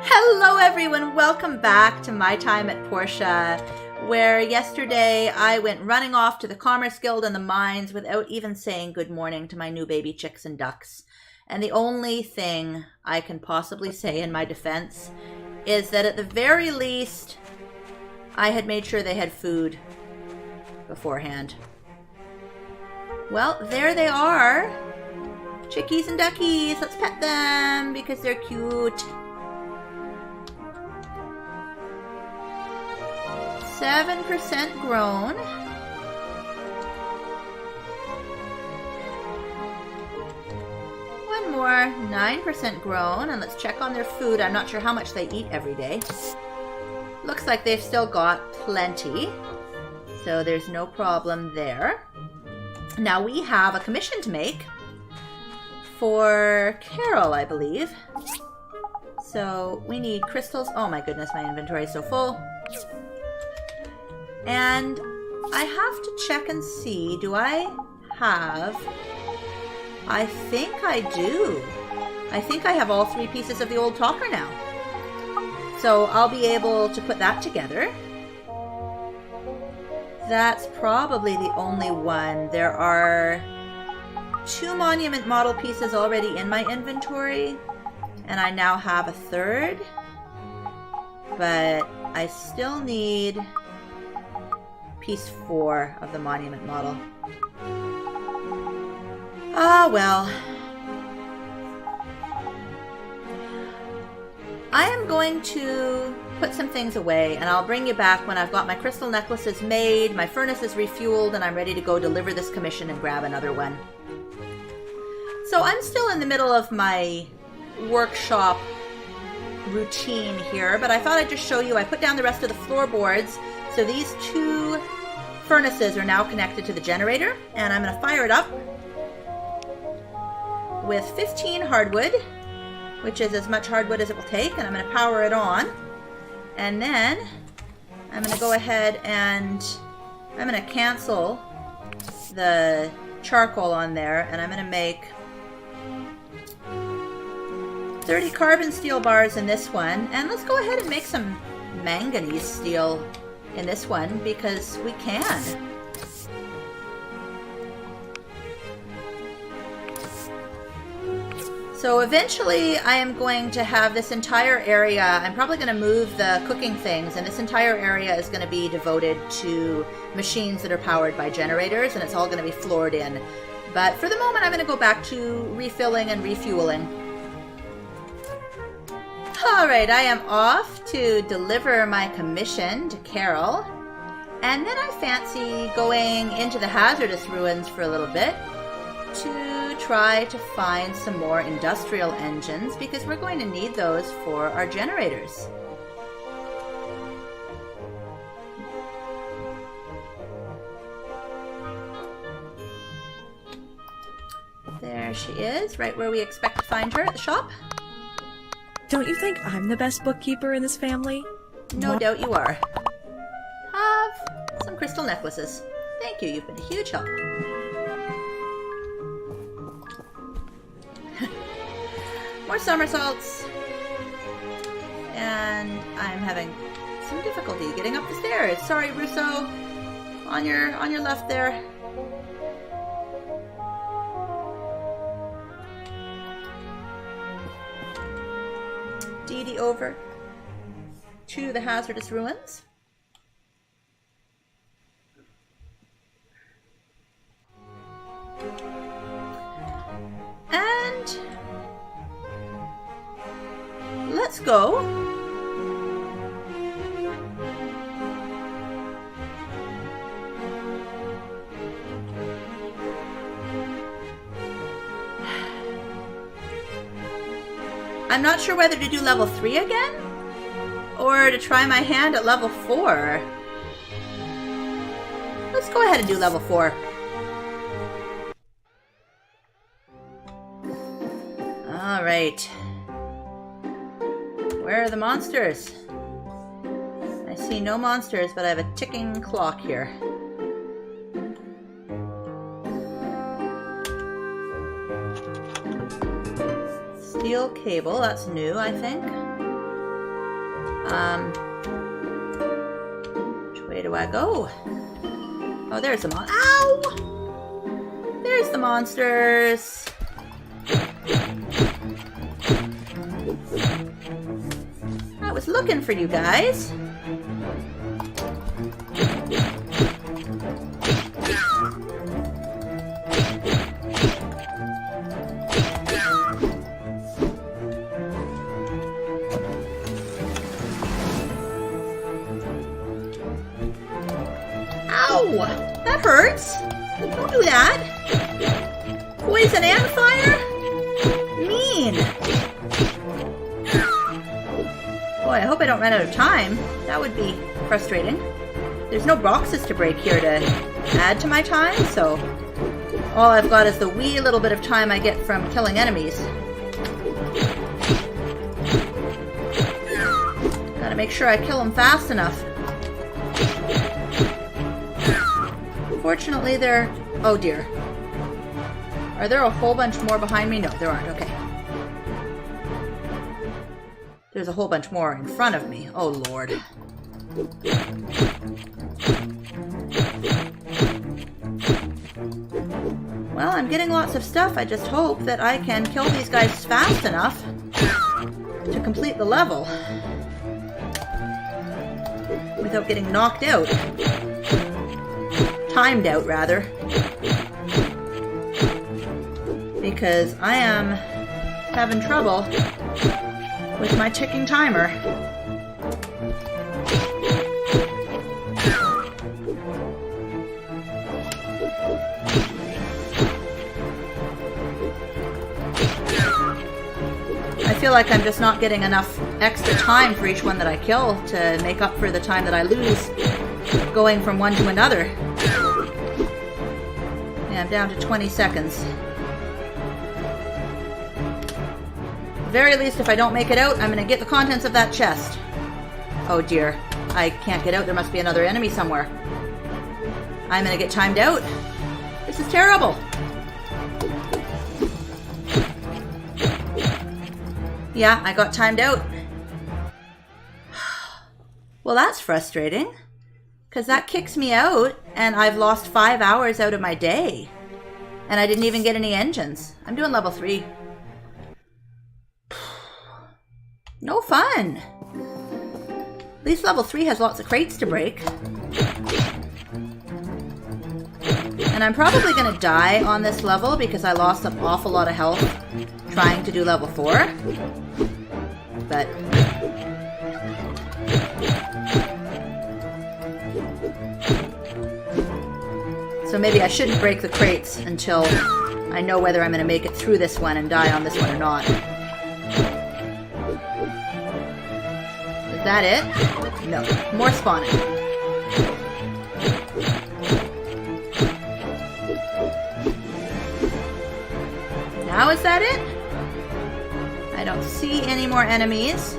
Hello everyone, welcome back to my time at Portia, where yesterday I went running off to the Commerce Guild and the mines without even saying good morning to my new baby chicks and ducks. And the only thing I can possibly say in my defense is that at the very least, I had made sure they had food beforehand. Well, there they are. Chickies and duckies, let's pet them because they're cute. 7% grown. One more, 9% grown, and let's check on their food. I'm not sure how much they eat every day. Looks like they've still got plenty, so there's no problem there. Now we have a commission to make for Carol, I believe. So we need crystals. Oh my goodness, my inventory is so full. And I have to check and see, do I have... I think I do. I think I have all 3 pieces of the old talker now. So I'll be able to put that together. That's probably the only one. There are 2 monument model pieces already in my inventory, and I now have a 3rd. But I still need piece 4 of the monument model. Ah, well. I am going to put some things away, and I'll bring you back when I've got my crystal necklaces made, my furnace is refueled, and I'm ready to go deliver this commission and grab another one. So I'm still in the middle of my workshop routine here, but I thought I'd just show you. I put down the rest of the floorboards, so these 2 furnaces are now connected to the generator, and I'm going to fire it up with 15 hardwood, which is as much hardwood as it will take, and I'm going to power it on. And then I'm going to go ahead and I'm going to cancel the charcoal on there, and I'm going to make 30 carbon steel bars in this one, and let's go ahead and make some manganese steel in this one because we can. So eventually I am going to have this entire area, I'm probably going to move the cooking things, and this entire area is going to be devoted to machines that are powered by generators, and it's all going to be floored in. But for the moment I'm going to go back to refilling and refueling. Alright, I am off to deliver my commission to Carol, and then I fancy going into the Hazardous Ruins for a little bit to try to find some more industrial engines because we're going to need those for our generators. There she is, right where we expect to find her at the shop. Don't you think I'm the best bookkeeper in this family? No doubt you are. Have some crystal necklaces. Thank you, you've been a huge help. More somersaults. And I'm having some difficulty getting up the stairs. Sorry, Russo. On your left there. Dee over to the Hazardous Ruins. And let's go. I'm not sure whether to do level 3 again or to try my hand at level 4. Let's go ahead and do level 4. Alright. Where are the monsters? I see no monsters, but I have a ticking clock here. Steel cable, that's new, I think. Which way do I go? Oh, there's the Ow! There's the monsters. I was looking for you guys. Ow! That hurts. Don't do that. Poison and fire? Mean. Boy, I hope I don't run out of time. That would be frustrating. There's no boxes to break here to add to my time, so all I've got is the wee little bit of time I get from killing enemies. Gotta make sure I kill them fast enough. Fortunately, they're... Oh dear. Are there a whole bunch more behind me? No, there aren't. Okay. There's a whole bunch more in front of me. Oh, Lord. Well, I'm getting lots of stuff. I just hope that I can kill these guys fast enough to complete the level without getting knocked out. Timed out, rather. Because I am having trouble with my ticking timer. I feel like I'm just not getting enough extra time for each one that I kill to make up for the time that I lose going from one to another. Yeah, I'm down to 20 seconds. At the very least, if I don't make it out, I'm going to get the contents of that chest. Oh dear, I can't get out. There must be another enemy somewhere. I'm going to get timed out. This is terrible. Yeah, I got timed out. Well, that's frustrating. Because that kicks me out, and I've lost 5 hours out of my day. And I didn't even get any engines. I'm doing level 3. No fun. At least level 3 has lots of crates to break. And I'm probably going to die on this level because I lost an awful lot of health trying to do level 4. But... so maybe I shouldn't break the crates until I know whether I'm going to make it through this one and die on this one or not. Is that it? No. More spawning. Now is that it? I don't see any more enemies.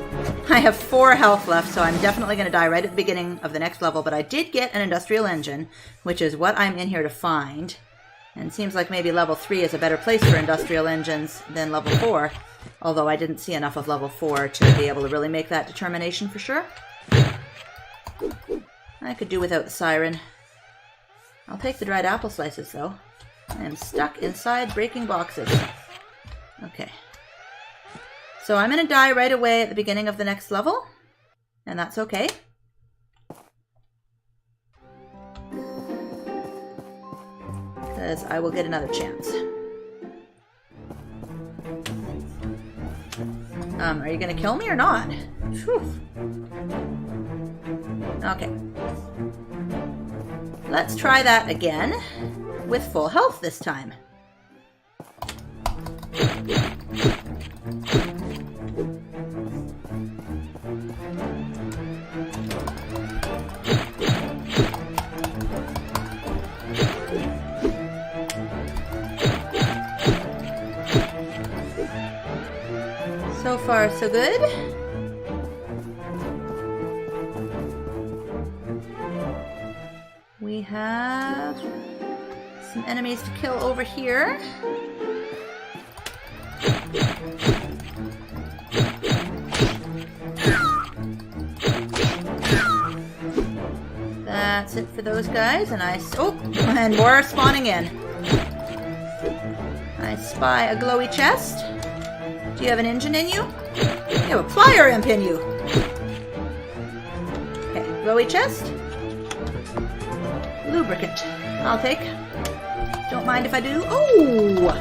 I have 4 health left, so I'm definitely going to die right at the beginning of the next level, but I did get an industrial engine, which is what I'm in here to find. And it seems like maybe level 3 is a better place for industrial engines than level 4, although I didn't see enough of level 4 to be able to really make that determination for sure. I could do without the siren. I'll take the dried apple slices, though. I am stuck inside breaking boxes. Okay. So I'm going to die right away at the beginning of the next level, and that's okay. Because I will get another chance. Are you going to kill me or not? Whew. Okay. Let's try that again, with full health this time. So far, so good. We have some enemies to kill over here. That's it for those guys, and and more spawning in. I spy a glowy chest. Do you have an engine in you? You have a plier imp in you. Okay, glowy chest. Lubricant. I'll take. Don't mind if I do. Oh!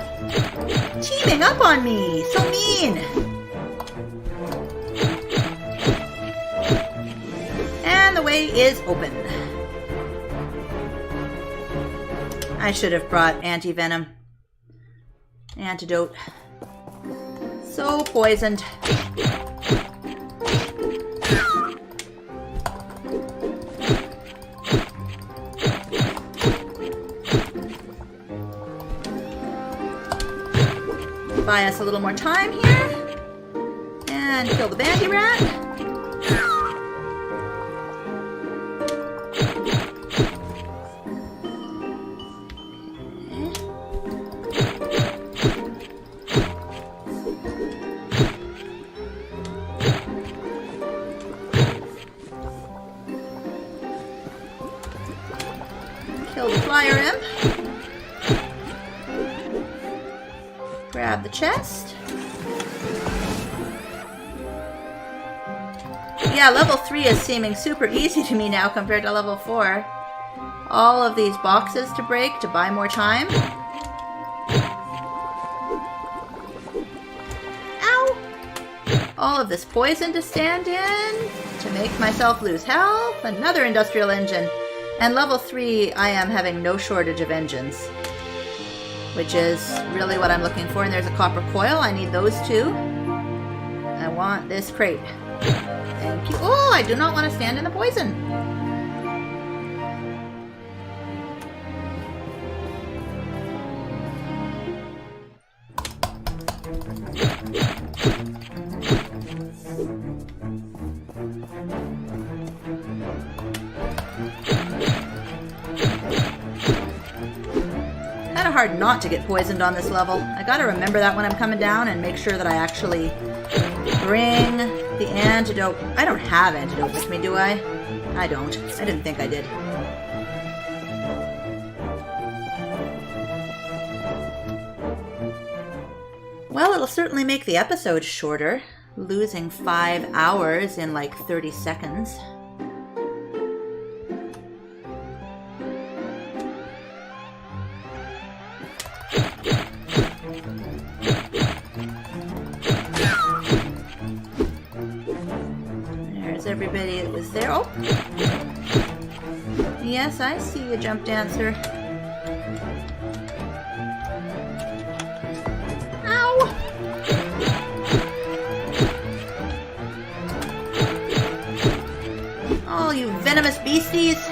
Teaming up on me! So mean! And the way is open. I should have brought anti-venom. Antidote. So poisoned. Buy us a little more time here. And kill the bandy rat. Kill the flyer imp. Grab the chest. Yeah, level 3 is seeming super easy to me now compared to level 4. All of these boxes to break to buy more time. Ow! All of this poison to stand in to make myself lose health. Another industrial engine. And level 3, I am having no shortage of engines, which is really what I'm looking for. And there's a copper coil. I need those too. I want this crate. Thank you. Oh, I do not want to stand in the poison. Kind of hard not to get poisoned on this level. I gotta remember that when I'm coming down and make sure that I actually bring the antidote. I don't have antidote with me, do I? I don't. I didn't think I did. Well, it'll certainly make the episode shorter, losing 5 hours in like 30 seconds. Everybody that was there. Oh! Yes, I see you, Jump Dancer. Ow! Oh, you venomous beasties!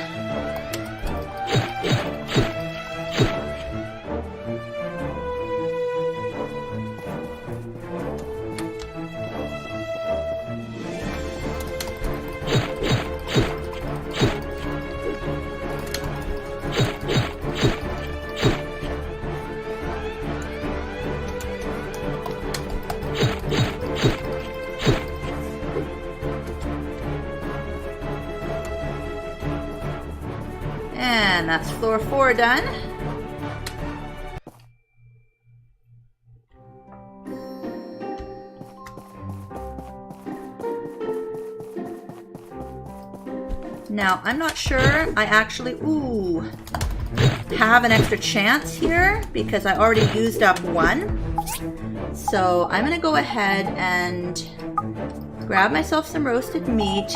And that's floor 4 done. Now, I'm not sure I actually, have an extra chance here because I already used up 1. So I'm going to go ahead and grab myself some roasted meat.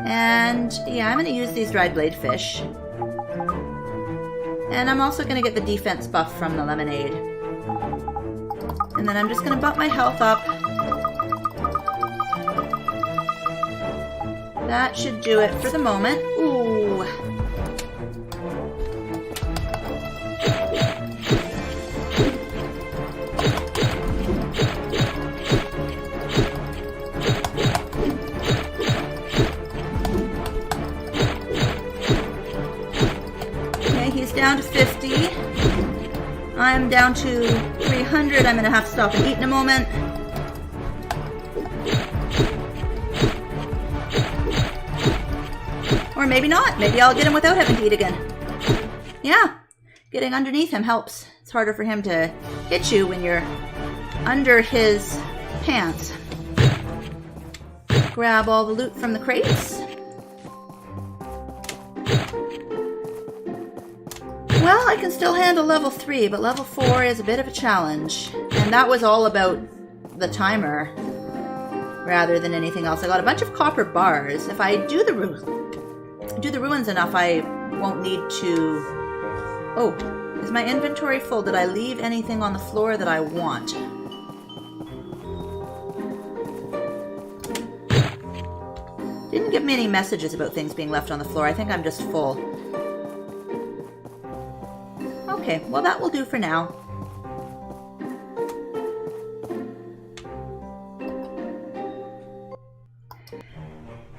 And yeah, I'm going to use these dried blade fish. And I'm also going to get the defense buff from the lemonade. And then I'm just going to bump my health up. That should do it for the moment. Ooh. Down to 50. I'm down to 300. I'm going to have to stop and eat in a moment. Or maybe not. Maybe I'll get him without having to eat again. Yeah, getting underneath him helps. It's harder for him to hit you when you're under his pants. Grab all the loot from the crates. Well, I can still handle level 3, but level 4 is a bit of a challenge. And that was all about the timer rather than anything else. I got a bunch of copper bars. If I do the ruins enough, I won't need to... Oh, is my inventory full? Did I leave anything on the floor that I want? Didn't give me any messages about things being left on the floor. I think I'm just full. Okay, well that will do for now.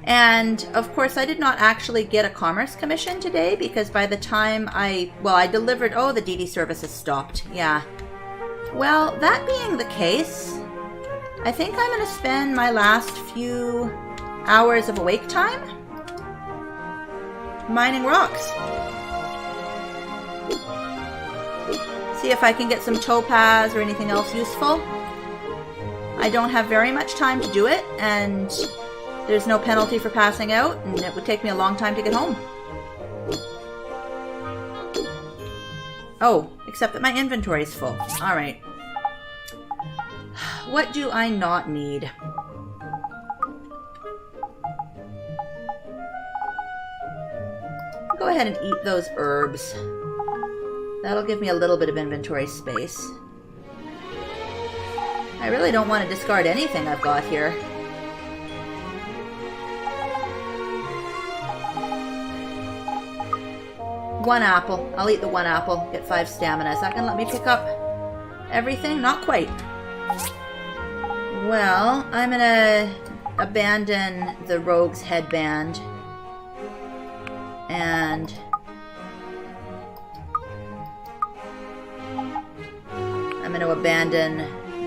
And of course I did not actually get a commerce commission today because by the time I delivered, oh, the DD service has stopped. Yeah. Well, that being the case, I think I'm going to spend my last few hours of awake time mining rocks. See if I can get some topaz or anything else useful. I don't have very much time to do it, and there's no penalty for passing out, and it would take me a long time to get home. Oh, except that my inventory is full. Alright. What do I not need? Go ahead and eat those herbs. That'll give me a little bit of inventory space. I really don't want to discard anything I've got here. One apple. I'll eat the one apple. Get 5 stamina. Is that going to let me pick up everything? Not quite. Well, I'm going to abandon the rogue's headband. And I'm going to abandon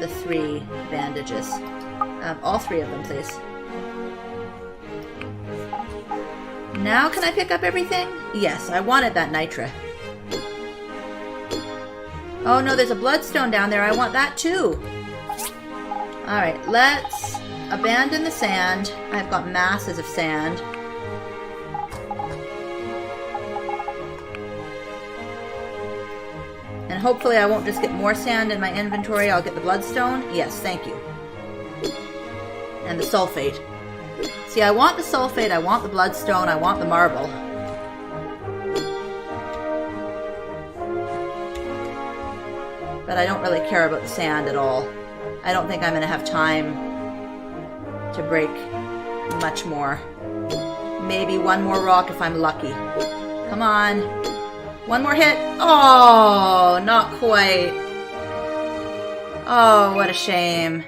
the 3 bandages. All 3 of them, please. Now can I pick up everything? Yes, I wanted that nitra. Oh no, there's a bloodstone down there. I want that too. Alright, let's abandon the sand. I've got masses of sand. And hopefully I won't just get more sand in my inventory. I'll get the bloodstone. Yes, thank you. And the sulfate. See, I want the sulfate, I want the bloodstone, I want the marble. But I don't really care about the sand at all. I don't think I'm going to have time to break much more. Maybe one more rock if I'm lucky. Come on. One more hit. Oh, not quite. Oh, what a shame.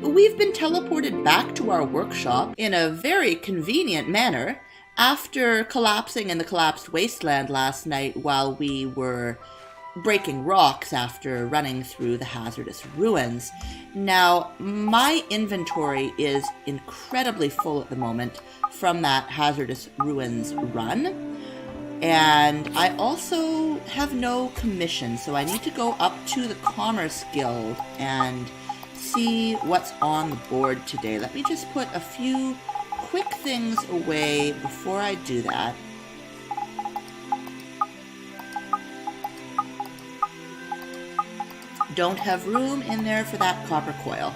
We've been teleported back to our workshop in a very convenient manner after collapsing in the collapsed wasteland last night while we were breaking rocks after running through the Hazardous Ruins. Now, my inventory is incredibly full at the moment from that Hazardous Ruins run. And I also have no commission, so I need to go up to the Commerce Guild and see what's on the board today. Let me just put a few quick things away before I do that. Don't have room in there for that copper coil.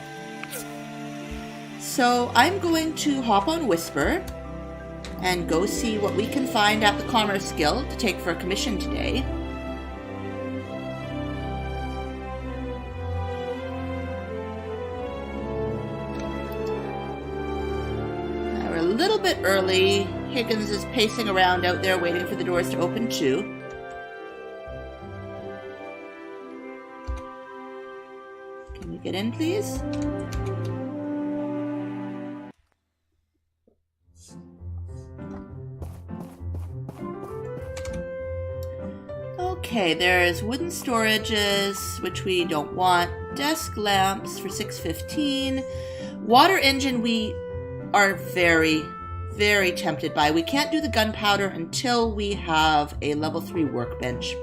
So I'm going to hop on Whisper and go see what we can find at the Commerce Guild to take for a commission today. We're a little bit early. Higgins is pacing around out there waiting for the doors to open too. Can you get in, please? Okay, there's wooden storages, which we don't want. Desk lamps for $6.15. Water engine we are very, very tempted by. We can't do the gunpowder until we have a level 3 workbench.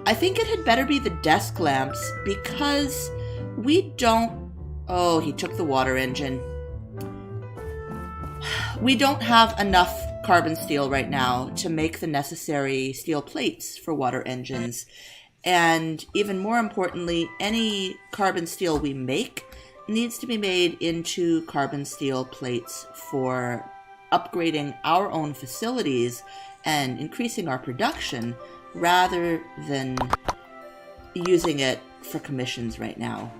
I think it had better be the desk lamps because we don't... Oh, he took the water engine. We don't have enough carbon steel right now to make the necessary steel plates for water engines. And even more importantly, any carbon steel we make needs to be made into carbon steel plates for upgrading our own facilities and increasing our production rather than using it for commissions right now.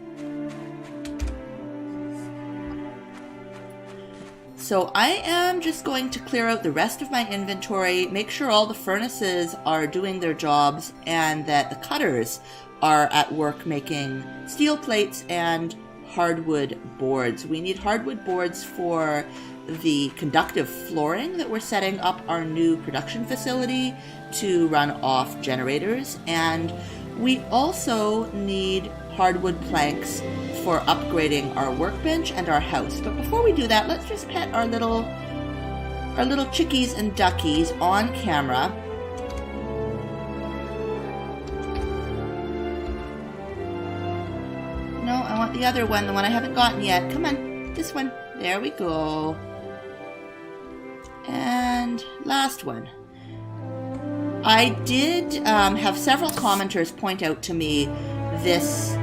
So I am just going to clear out the rest of my inventory, make sure all the furnaces are doing their jobs and that the cutters are at work making steel plates and hardwood boards. We need hardwood boards for the conductive flooring that we're setting up our new production facility to run off generators, and we also need hardwood planks for upgrading our workbench and our house. But before we do that, let's just pet our little chickies and duckies on camera. No, I want the other one, the one I haven't gotten yet. Come on, this one. There we go. And last one. I did have several commenters point out to me this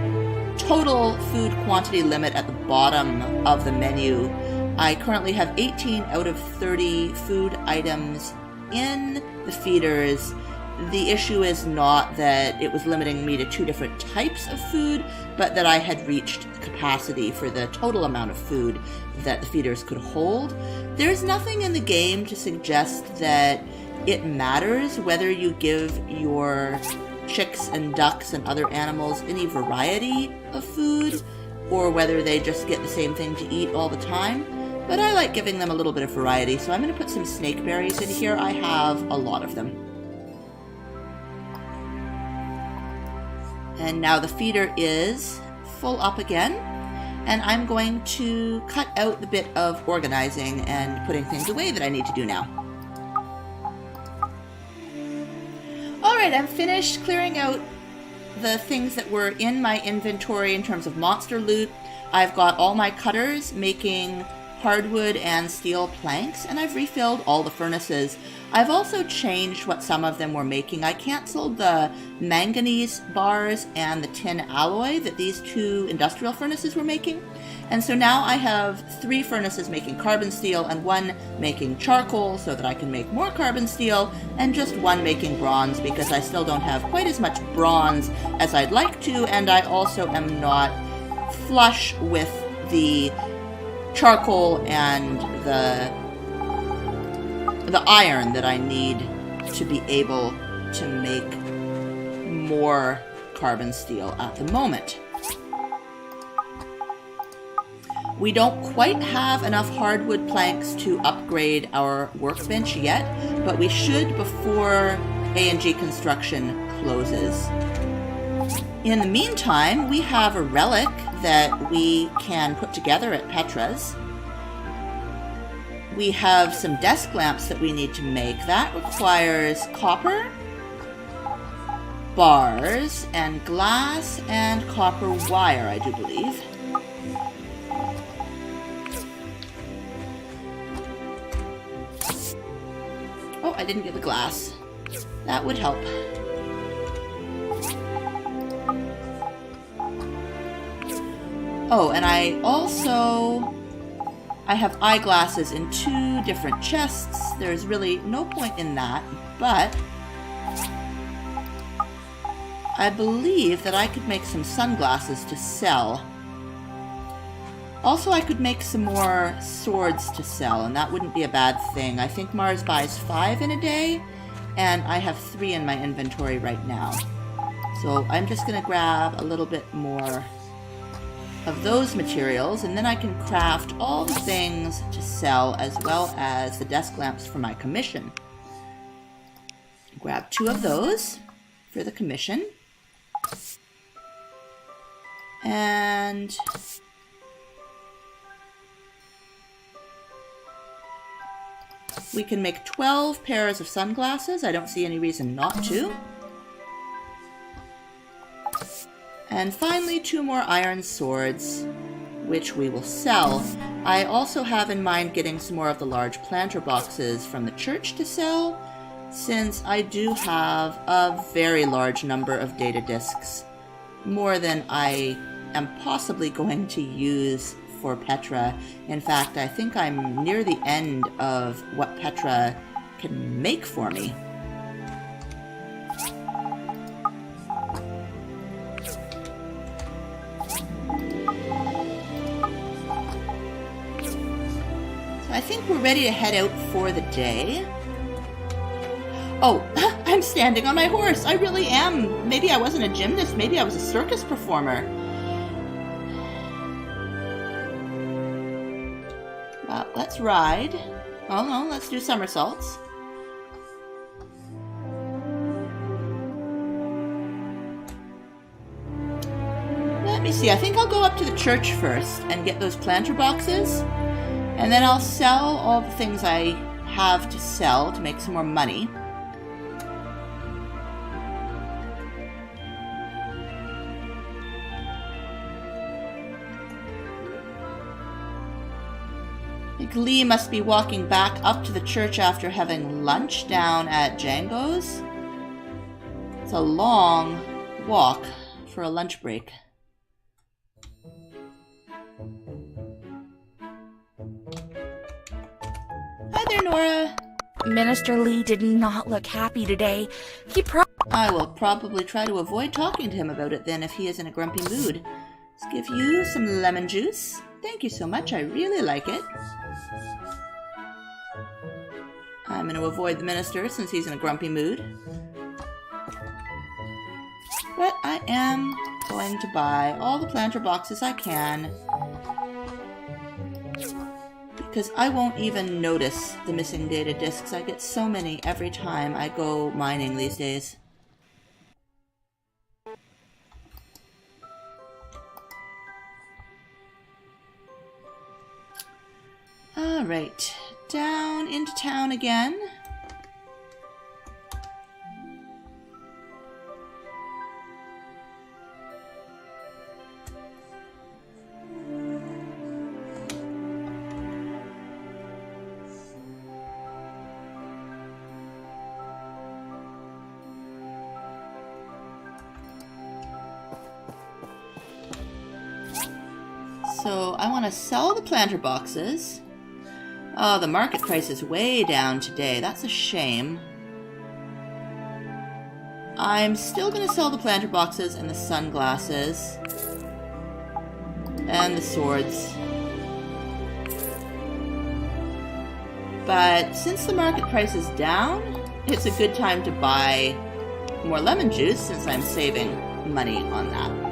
total food quantity limit at the bottom of the menu. I currently have 18 out of 30 food items in the feeders. The issue is not that it was limiting me to 2 different types of food, but that I had reached capacity for the total amount of food that the feeders could hold. There's nothing in the game to suggest that it matters whether you give your chicks and ducks and other animals any variety of food, or whether they just get the same thing to eat all the time. But I like giving them a little bit of variety, so I'm going to put some snake berries in here. I have a lot of them. And now the feeder is full up again, and I'm going to cut out the bit of organizing and putting things away that I need to do now. Alright, I'm finished clearing out the things that were in my inventory in terms of monster loot. I've got all my cutters making hardwood and steel planks, and I've refilled all the furnaces. I've also changed what some of them were making. I canceled the manganese bars and the tin alloy that these 2 industrial furnaces were making. And so now I have 3 furnaces making carbon steel and 1 making charcoal so that I can make more carbon steel, and just 1 making bronze because I still don't have quite as much bronze as I'd like to, and I also am not flush with the charcoal and the iron that I need to be able to make more carbon steel at the moment. We don't quite have enough hardwood planks to upgrade our workbench yet, but we should before A&G construction closes. In the meantime, we have a relic that we can put together at Petra's. We have some desk lamps that we need to make. That requires copper, bars, and glass, and copper wire, I do believe. Oh, I didn't get the glass. That would help. Oh, and I have eyeglasses in 2 different chests. There's really no point in that, but I believe that I could make some sunglasses to sell. Also, I could make some more swords to sell, and that wouldn't be a bad thing. I think Mars buys 5 in a day, and I have 3 in my inventory right now. So I'm just going to grab a little bit more of those materials, and then I can craft all the things to sell as well as the desk lamps for my commission. Grab 2 of those for the commission. And We can make 12 pairs of sunglasses. I don't see any reason not to. And finally, 2 more iron swords, which we will sell. I also have in mind getting some more of the large planter boxes from the church to sell, since I do have a very large number of data discs, more than I am possibly going to use for Petra. In fact, I think I'm near the end of what Petra can make for me. I think we're ready to head out for the day. Oh, I'm standing on my horse. I really am. Maybe I wasn't a gymnast. Maybe I was a circus performer. Well, let's ride. Oh no, let's do somersaults. Let me see. I think I'll go up to the church first and get those planter boxes. And then I'll sell all the things I have to sell to make some more money. I think Lee must be walking back up to the church after having lunch down at Django's. It's a long walk for a lunch break. Hi there, Nora. Minister Lee did not look happy today. I will probably try to avoid talking to him about it then if he is in a grumpy mood. Let's give you some lemon juice. Thank you so much. I really like it. I'm going to avoid the minister since he's in a grumpy mood. But I am going to buy all the planter boxes I can, because I won't even notice the missing data discs. I get so many every time I go mining these days. Alright, down into town again. So I want to sell the planter boxes. Oh, the market price is way down today. That's a shame. I'm still going to sell the planter boxes and the sunglasses. And the swords. But since the market price is down, it's a good time to buy more lemon juice since I'm saving money on that.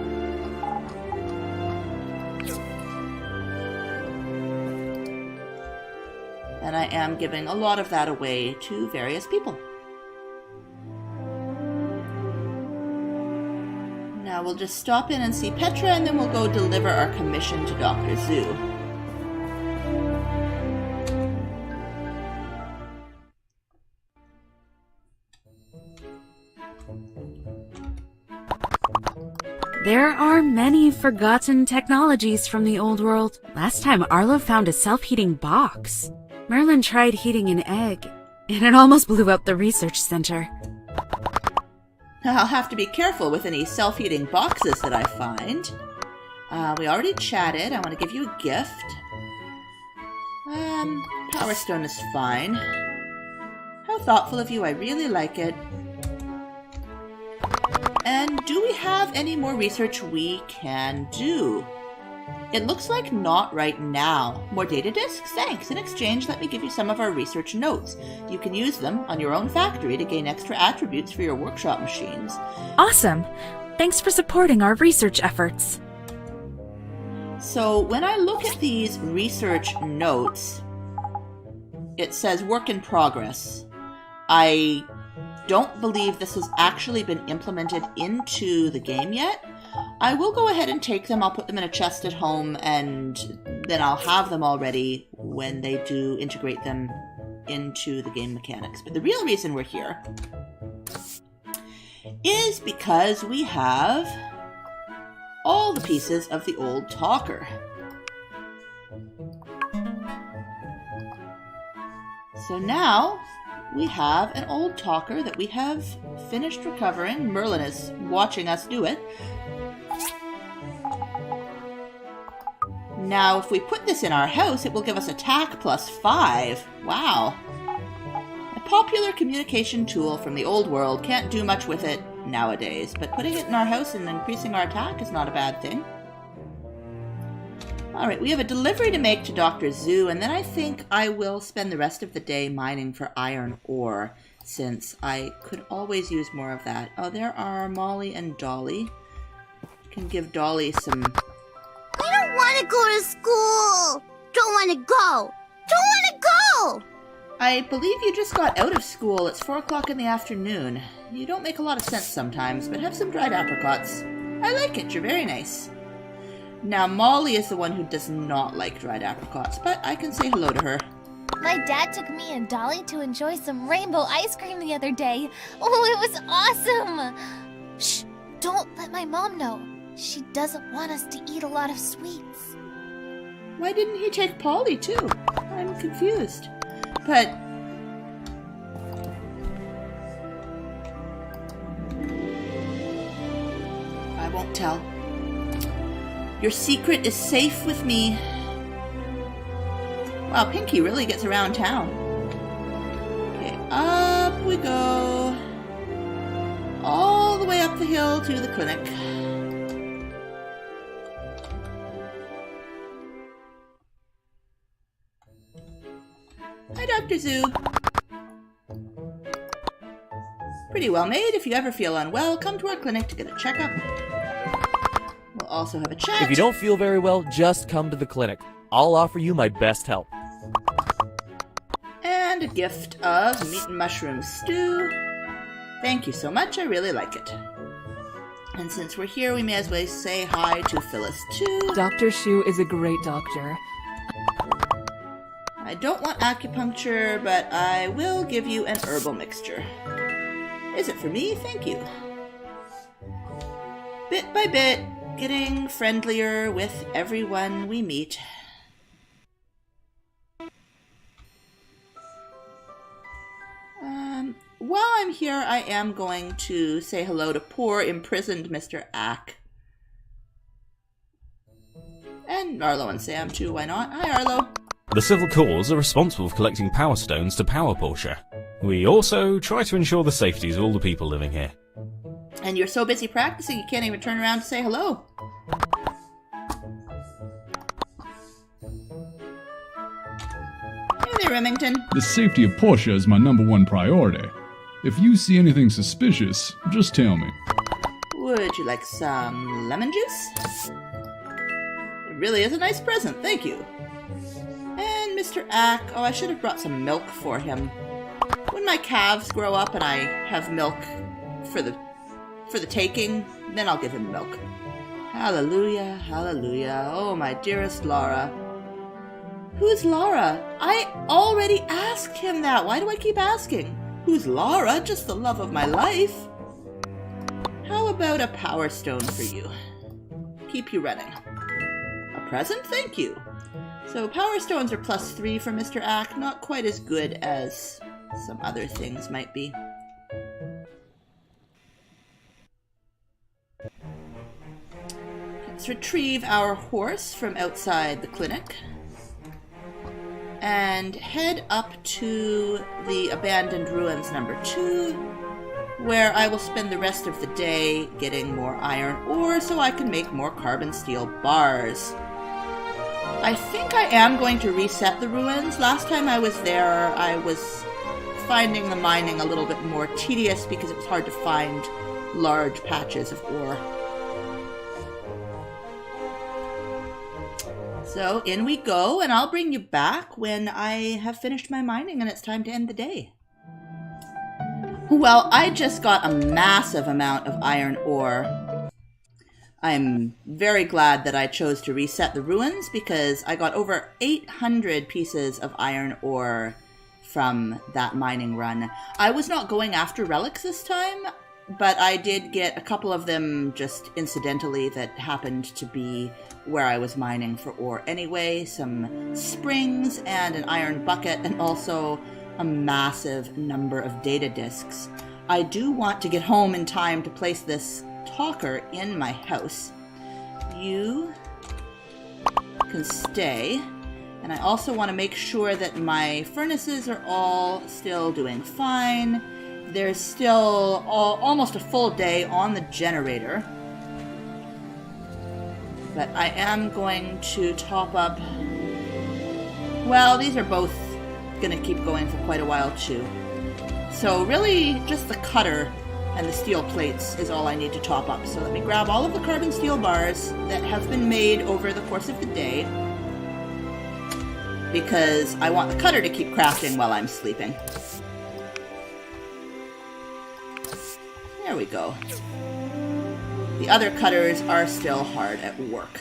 And I am giving a lot of that away to various people. Now we'll just stop in and see Petra, and then we'll go deliver our commission to Dr. Zhu. There are many forgotten technologies from the old world. Last time Arlo found a self-heating box. Merlin tried heating an egg, and it almost blew up the research center. I'll have to be careful with any self-heating boxes that I find. We already chatted. I want to give you a gift. Power Stone is fine. How thoughtful of you. I really like it. And do we have any more research we can do? It looks like not right now. More data disks? Thanks. In exchange, let me give you some of our research notes. You can use them on your own factory to gain extra attributes for your workshop machines. Awesome! Thanks for supporting our research efforts. So when I look at these research notes, it says work in progress. I don't believe this has actually been implemented into the game yet. I will go ahead and take them. I'll put them in a chest at home, and then I'll have them all ready when they do integrate them into the game mechanics. But the real reason we're here is because we have all the pieces of the old talker. So now we have an old talker that we have finished recovering. Merlin is watching us do it. Now, if we put this in our house, it will give us attack +5. Wow. A popular communication tool from the old world. Can't do much with it nowadays, but putting it in our house and increasing our attack is not a bad thing. Alright, we have a delivery to make to Dr. Zoo, and then I think I will spend the rest of the day mining for iron ore, since I could always use more of that. Oh, there are Molly and Dolly. Can give Dolly some... I don't want to go to school! Don't want to go! Don't want to go! I believe you just got out of school. It's 4 o'clock in the afternoon. You don't make a lot of sense sometimes, but have some dried apricots. I like it. You're very nice. Now, Molly is the one who does not like dried apricots, but I can say hello to her. My dad took me and Dolly to enjoy some rainbow ice cream the other day. Oh, it was awesome! Shh! Don't let my mom know. She doesn't want us to eat a lot of sweets. Why didn't he take Polly, too? I'm confused. But... I won't tell. Your secret is safe with me. Wow, Pinky really gets around town. Okay, up we go. All the way up the hill to the clinic. Hi, Dr. Zoo. Pretty well made. If you ever feel unwell, come to our clinic to get a checkup. We'll also have a chat. If you don't feel very well, just come to the clinic. I'll offer you my best help. And a gift of meat and mushroom stew. Thank you so much. I really like it. And since we're here, we may as well say hi to Phyllis, too. Dr. Shu is a great doctor. I don't want acupuncture, but I will give you an herbal mixture. Is it for me? Thank you. Bit by bit, getting friendlier with everyone we meet. While I'm here, I am going to say hello to poor imprisoned Mr. Ack. And Arlo and Sam too, why not? Hi Arlo. The Civil Corps are responsible for collecting power stones to power Portia. We also try to ensure the safety of all the people living here. And you're so busy practicing you can't even turn around to say hello. Hey there, Remington. The safety of Portia is my #1 priority. If you see anything suspicious, just tell me. Would you like some lemon juice? It really is a nice present, thank you. And Mr. Ack, oh, I should have brought some milk for him. When my calves grow up and I have milk for the taking, then I'll give him milk. Hallelujah, hallelujah. Oh, my dearest Laura. Who's Laura? I already asked him that. Why do I keep asking? Who's Laura? Just the love of my life. How about a power stone for you? Keep you running. A present? Thank you. So power stones are +3 for Mr. Ack. Not quite as good as some other things might be. Let's retrieve our horse from outside the clinic and head up to the abandoned ruins #2, where I will spend the rest of the day getting more iron ore so I can make more carbon steel bars. I think I am going to reset the ruins. Last time I was there, I was finding the mining a little bit more tedious because it was hard to find large patches of ore. So in we go, and I'll bring you back when I have finished my mining and it's time to end the day. Well, I just got a massive amount of iron ore. I'm very glad that I chose to reset the ruins because I got over 800 pieces of iron ore from that mining run. I was not going after relics this time, but I did get a couple of them just incidentally that happened to be where I was mining for ore anyway. Some springs and an iron bucket, and also a massive number of data disks. I do want to get home in time to place this talker in my house. You can stay. And I also want to make sure that my furnaces are all still doing fine. There's still almost a full day on the generator. But I am going to top up... Well, these are both going to keep going for quite a while too. So really, just the cutter and the steel plates is all I need to top up. So let me grab all of the carbon steel bars that have been made over the course of the day, because I want the cutter to keep crafting while I'm sleeping. There we go. The other cutters are still hard at work.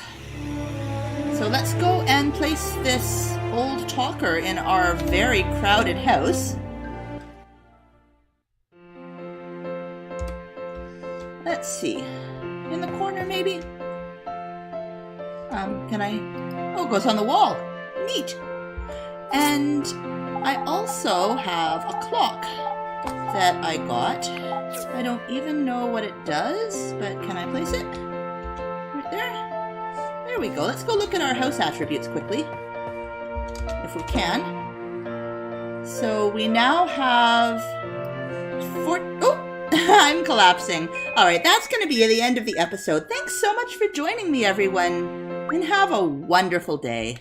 So let's go and place this old talker in our very crowded house. Let's see. In the corner, maybe? Can I... Oh, it goes on the wall. Neat. And I also have a clock that I got. I don't even know what it does, but can I place it? Right there? There we go. Let's go look at our house attributes quickly, if we can. So we now have... Oh! I'm collapsing. Alright, that's going to be the end of the episode. Thanks so much for joining me, everyone, and have a wonderful day.